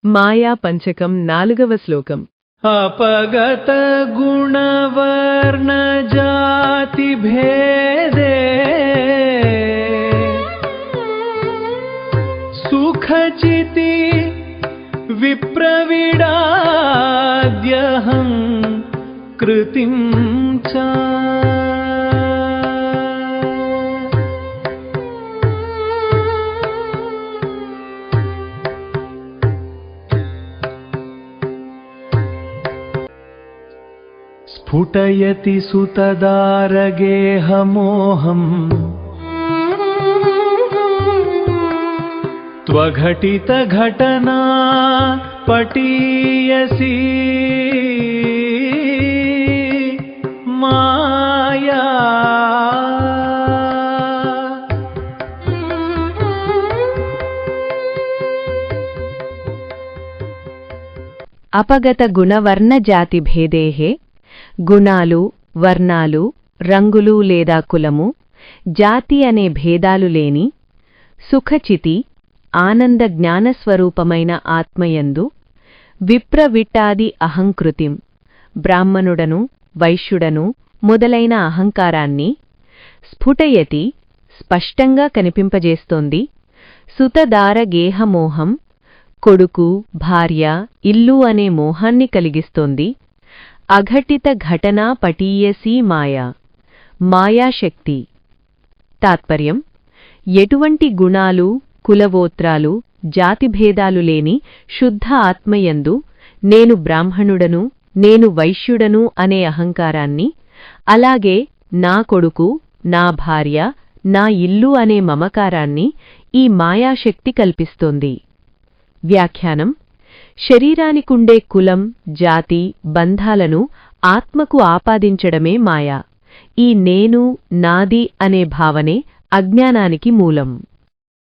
మాయా పంచకం 4వ శ్లోకం. अपगत गुणवर्ण जाति भेदे सुखचिति विप्रविडाद्यहं कृतिं च. स्फुटयति सुतदारगेहमोहम् त्वघटितघटना पटीयसी माया. अपगत गुणवर्ण जाति भेदेः గుణాలు, వర్ణాలు, రంగులు లేదా కులము, జాతి అనే భేదాలు లేని సుఖచితి ఆనంద జ్ఞానస్వరూపమైన ఆత్మయందు విప్రవిట్టాది అహంకృతిం బ్రాహ్మణుడను, వైశ్యుడను మొదలైన అహంకారాన్ని స్ఫుటయతి స్పష్టంగా కనిపింపజేస్తోంది. సుతదార గేహమోహం కొడుకు, భార్య, ఇల్లు అనే మోహాన్ని కలిగిస్తోంది. అఘటిత ఘటనా పటీయసీ మాయా మాయాశక్తి. తాత్పర్యం: ఎటువంటి గుణాలు, కులగోత్రాలు, జాతిభేదాలు లేని శుద్ధ ఆత్మయందు నేను బ్రాహ్మణుడను, నేను వైశ్యుడను అనే అహంకారాన్ని, అలాగే నా కొడుకు, నా భార్య, నా ఇల్లు అనే మమకారాన్ని ఈ మాయాశక్తి కల్పిస్తోంది. వ్యాఖ్యానం: శరీరానికుండే కులం, జాతి, బంధాలను ఆత్మకు ఆపాదించడమే మాయ. ఈ నేను, నాది అనే భావనే అజ్ఞానానికి మూలం.